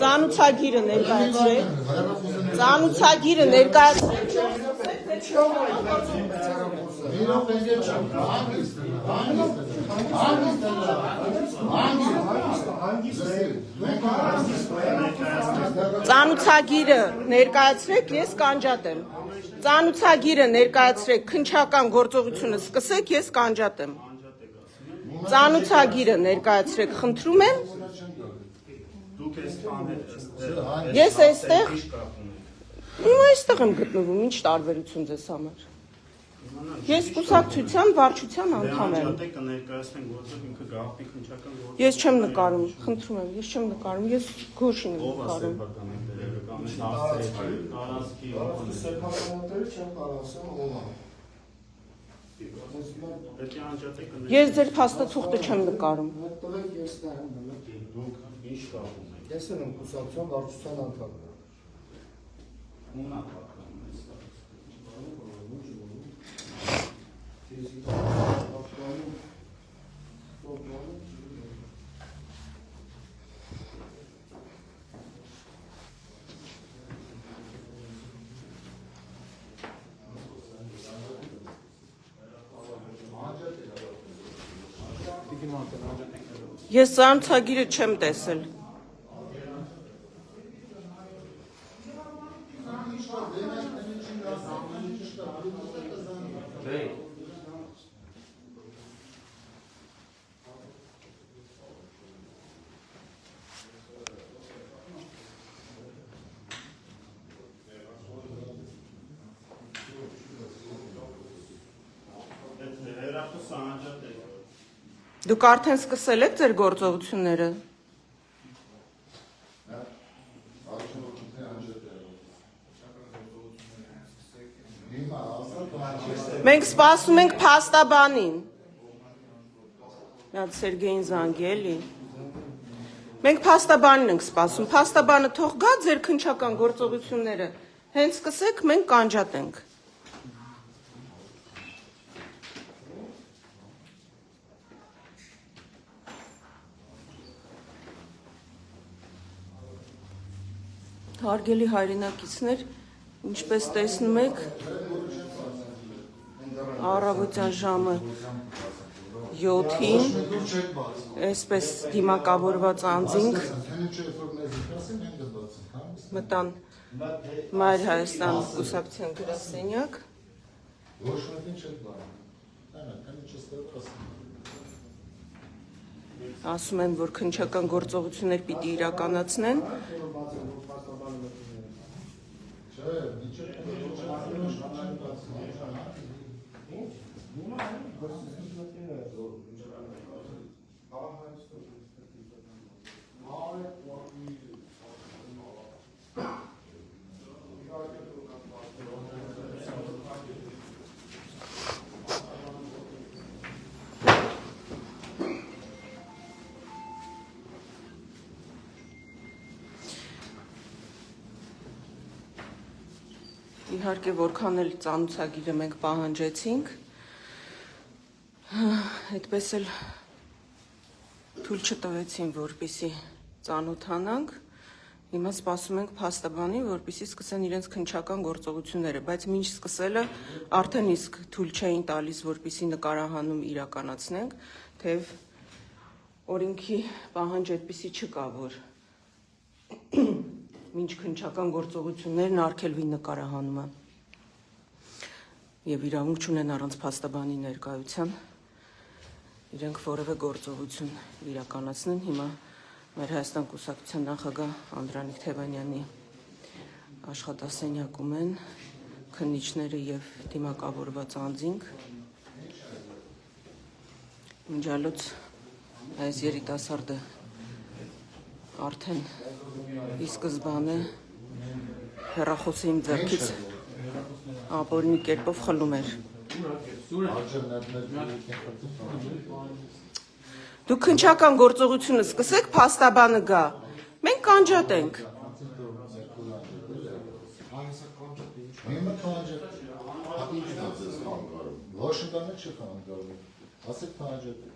Ծանուցագիրը ներկայացրեք։ Ծանուցագիրը ներկայացրեք։ Ծանուցագիրը ներկայացրեք, ես կանջատեմ։ Ծանուցագիրը ներկայացրեք, քննչական գործողությունը սկսեք, ես կանջատեմ։ Ծանուցագիրը ներկայացրեք, խնդրում եմ։ Ես այստեղ եմ գտնվում, ինչ տարբերություն ձեզ համար։ Ես կուսակցության վարչության անդամ եմ։ Ես չեմ նկարում, խնդրում եմ, ես չեմ նկարում, ես գոշին եմ նկարում։ Ես ձեր փաստաթուղթը չեմ նկարում։ Ես եմ կուսակցության վարչության անդամ։ Ես ծանուցագիրը չեմ տեսել։ Դուք արդեն սկսել եք ձեր գործողությունները։ Մենք սպասում ենք փաստաբանին։ Միած Սերգեյին զանգի էլի։ Մենք փաստաբանին ենք սպասում։ Փաստաբանը թող գա ձեր քննչական գործողությունները։ Հենց սկսեք, մենք կանջատենք։ Հարգելի հայրենակիցներ, ինչպես տեսնում եք, առավոտյան ժամը 7-ին, այսպես դիմակավորված անձինք մտան Մայր Հայաստան կուսակցության գրասենյակ։ Ասում են, որ քննչական գործողություններ պիտի իրականացնեն։ Իհարկե, որքան էլ ծանուցագիրը մենք պահանջեցինք, այդպես էլ թույլ չտվեցին, որպեսզի ծանոթանանք, հիմա սպասում ենք փաստաբանին, որպեսզի սկսեն իրենց քննչական գործողությունները, բայց մինչ սկսելը արդեն իսկ թույլ չէին տալիս, որպեսզի նկարահանում իրականացնենք, թեև օրենքի պահանջ այդպիսի չկա, որ մինչ քննչական գործողություններն արգելվի նկարահանումը եւ իրավունք չունեն առանց փաստաբանի ներկայության իրենք որևէ գործողություն իրականացնեն։ Հիմա մեր Հայաստան կուսակցության նախագահ Անդրանիկ Թևանյանի աշխատասենյակում են քննիչները եւ դիմակավորված անձինք։ Մինչալոց այս երիտասարդը արդեն ի սկզբանե հեռախոսը իմ ձեռքից ապօրինի կերպով խլում էր։ Դուք քննչական գործողությունը սկսեք, փաստաբանը գա։ Մենք կանջատենք։ Վաշինգտոնը չի խանգարում։ Ասեք կանջատենք։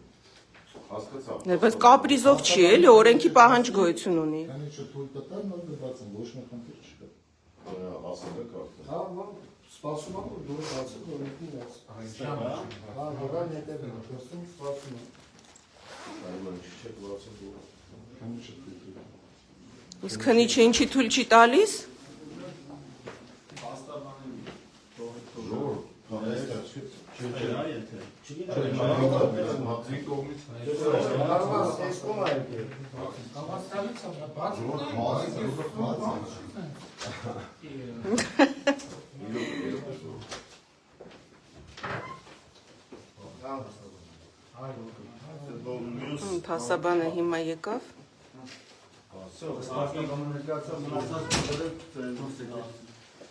Բայց կապրիզով չի, էլի օրենքի պահանջ գոյություն ունի։ Քանիչը թույլ տա, նոր դրացին, ոչ մի խնդիր չկա։ Ասել եք արդեն։ Հա, սպասում եմ, որ դուրս բացել, որ ինքնին բաց։ Հա, դրան հետևն է, դրսում սպասում եմ։ Այո, չեք բացել դու։ Քանիչը թույլ տա։ Իսկ քնիչը ինչի թույլ չի տալիս։ Ժողովուրդ, այստեղ Փաստաբանը հիմա եկավ։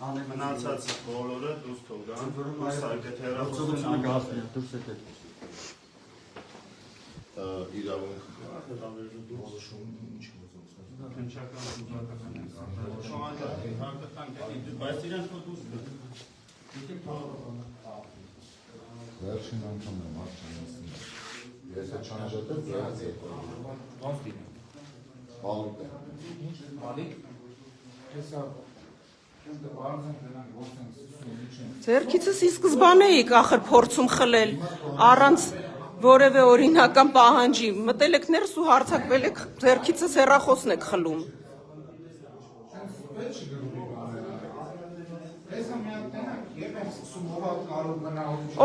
Մնացած բոլորը դուրս թողան, դուրս եկեք հեռախոսությունը գազնի, դուրս եկեք։ իրավունք Որոշում ինչ գործում։ Քննչական բայց իրենք դուրս վերջին անգամ եմ արժանացնում։ Ես է չանջատել ձեզ Բալիկ է։ Բալիկ։ Հեսա Ձերքիցս ի սկզբանե էիք ախր փորձում խլել առանց որևէ օրինական պահանջի։ Մտել եք ներս ու հարցակվել եք ձերքիցս հեռախոսն եք խլում։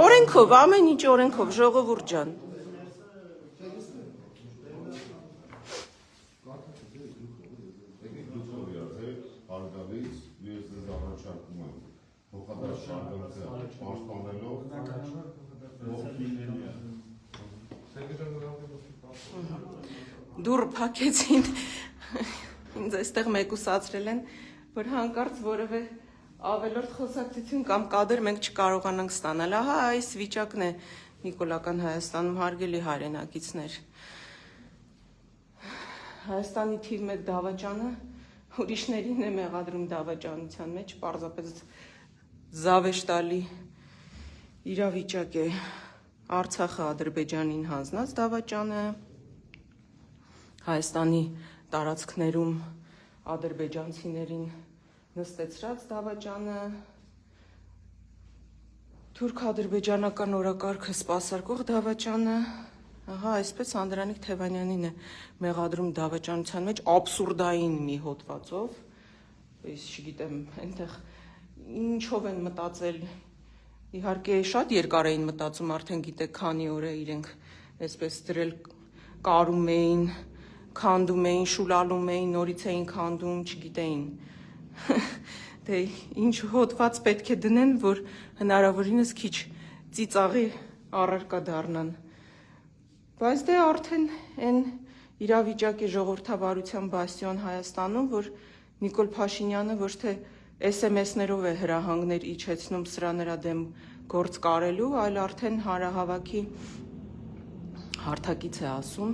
Օրենքով, ամեն ինչ օրենքով, ժողովուրդ ջան։ Արգավից ես ձեզ առաջարկում եմ փոխադարձ շարժանքը պաշտպանելով Դուռ փակեցին։ Ինձ այստեղ մեկուսացրել են, որ հանկարծ որևէ ավելորդ խոսակցություն կամ կադր մենք չկարողանանք ստանալ։ Ահա այս վիճակն է Նիկոլական Հայաստանում, հարգելի հայրենակիցներ։ Հայաստանի թիվ 1 դավաճանը ուրիշներին է մեղադրում դավաճանության մեջ, պարզապես զավեշտալի իրավիճակ է։ Արցախը Ադրբեջանին հանձնած դավաճանը, Հայաստանի տարածքներում ադրբեջանցիներին նստեցրած դավաճանը, թուրք-ադրբեջանական օրակարգը սպասարկող դավաճանը, ահա այսպես Անդրանիկ Թևանյանին է մեղադրում դավաճանության մեջ աբսուրդային մի հոդվածով, ես չգիտեմ, այնտեղ ինչով են մտածել, իհարկե շատ երկար էին մտածում, արդեն գիտեք քանի օր է իրենք այսպես դրել կարում էին, քանդում էին, շուլալում էին, նորից էին քանդում, չգիտեին, դե ինչ հոդված պետք է դնեն, որ հնարավորինս քիչ ծիծաղի առարկա դառնան, բայց դե արդեն են իրավիճակ է ժողովրդավարության բաստիոն Հայաստանում, որ Նիկոլ Փաշինյանը ոչ թե SMS-ներով է հրահանգներ իջեցնում սրա նրա դեմ գործ կարելու, այլ արդեն հանրահավաքի հարթակից է ասում,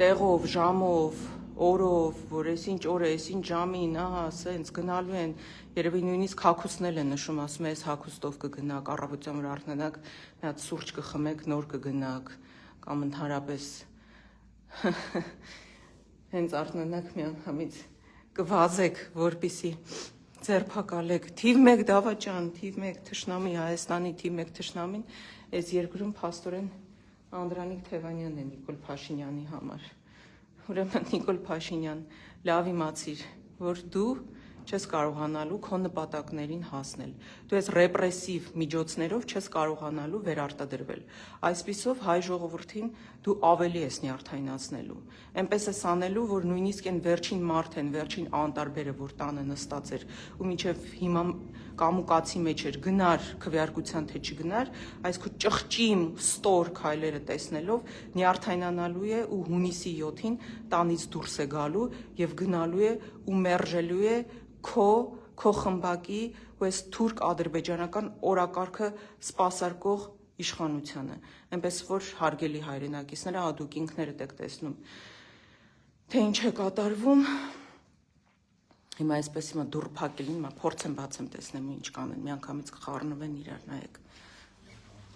տեղով, ժամով, օրով, որ այսինչ օրը, այսինչ ժամին, ահա, սենց գնալու են, երևի նույնիսկ հագուստնել են նշում, ասում է, այս հագուստով կգնաք, առավոտյան որ արթնանաք, մի հատ սուրճ կխմեք, նոր կգնաք, կամ ընդհանրապես հենց արթնանաք միանգամից կվազեք, որպիսի ձերբակալեք, թիվ 1 դավաճան, թիվ 1 թշնամի, Հայաստանի թիվ 1 թշնամին, այս երկրում փաստորեն Անդրանիկ Թևանյանն է Նիկոլ Փաշինյանի համար։ Ուրեմն Նիկոլ Փաշինյան, լավ իմացիր, որ դու չես կարողանալու քո նպատակներին հասնել։ Դու ես ռեպրեսիվ միջոցներով չես կարողանալու վերարտադրվել։ Այսպիսով հայ ժողովրդին դու ավելի ես նյարդայնացնելու։ Էնպես ես անելու, որ նույնիսկ այն վերջին մարդն, վերջին անտարբերը, որ տանը նստած էր ու մինչև հիմա կամուկացի մեջ էր, գնար քվեարկության թե չգնար, այս քո ճղճիմ ստոր քայլերը տեսնելով նյարդայնանալու է ու հունիսի 7-ին տանից դուրս է գալու եւ գնալու է ու մերժելու է քո խմբակի ու այս թուրք-ադրբեջանական օրակարգը սպասարկող իշխանությանը։ Այնպես որ հարգելի հայրենակիցներ, դուք ինքներդ եք տեսնում, թե ինչ է կատարվում։ Հիմա այսպես հիմա դուռ փակելին, հիմա փորձեմ բացեմ տեսնեմ ինչ կանեն, միանգամից կխառնվեն իրար, նայեք։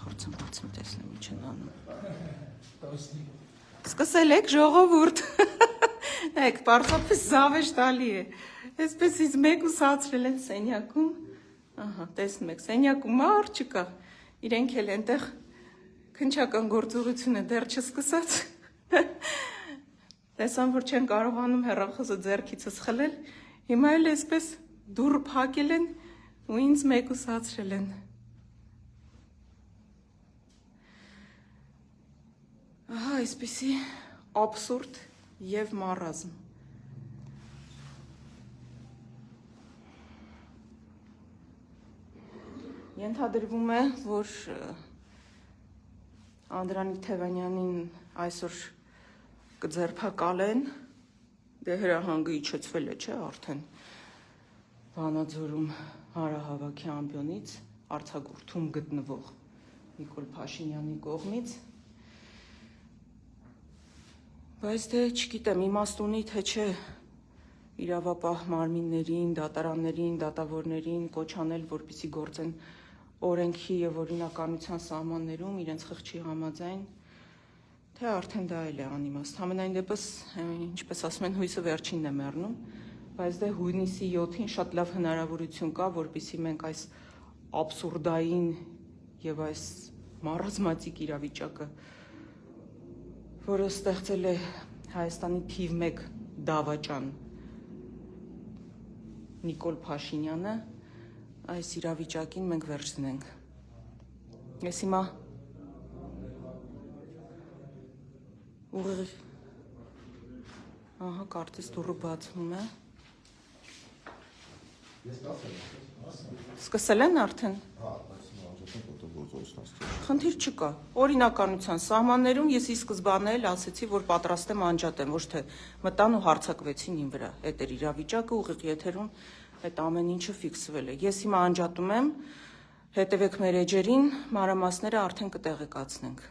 Փորձեմ բացեմ տեսնեմ ինչ են անում։ Սկսել եք ժողովուրդ։ Եկ, պարզապես զավեշ տալի է։ Այսպես ինձ մեկուսացրել են սենյակում։ Ահա, տեսնում եք, սենյակում մարդ չկա։ Իրենք էլ այնտեղ քնչական գործողությունը դեռ չսկսած։ Տեսան, որ չեն կարողանում հեռախոսը ձեռքիցս խլել։ Հիմա էլ այսպես դուռ փակել են ու ինձ մեկուսացրել են։ Ահա, այսպիսի աբսուրդ եւ մարազմ։ Ենթադրվում է, որ Անդրանիկ Թևանյանին այսօր կձերբակալեն, դե հրահանգը իջեցվել է, չէ՞ արդեն Վանաձորում հարահավաքի ամբիոնից արձակուրդում գտնվող Նիկոլ Փաշինյանի կողմից, բայց դե չգիտեմ, իմաստունի թե չէ իրավապահ մարմիններին, դատարաններին, դատավորներին կոչ անել, որպեսզի գործեն օրենքի եւ օրինականության սահմաններում իրենց խղճի համաձայն, թե արդեն դա էլ է անիմաստ։ Համենայն դեպս, ինչպես ասում են, հույսը վերջինն է մեռնում, բայց դե հունիսի 7-ին շատ լավ հնարավորություն կա, որպեսզի մենք այս աբսուրդային եւ այս մարազմատիկ իրավիճակը, որը ստեղծել է Հայաստանի թիվ 1 դավաճան Նիկոլ Փաշինյանը, այս իրավիճակին մենք վերջ դնենք։ Ես հիմա ուղիղ ահա կարծես դուռը բացվում է։ Սկսել են արդեն։ Խնդիր չկա։ Օրինականության սահմաններում ես ի սկզբանե էլ ասեցի, որ պատրաստ եմ անջատեմ, ոչ թե մտան ու հարձակվեցին իմ վրա։ Այդ էր իրավիճակը, ուղիղ եթերում այդ ամեն ինչը ֆիքսվել է։ Ես հիմա անջատում եմ, հետևեք մեր էջերին, մանրամասները արդեն կտեղեկացնենք։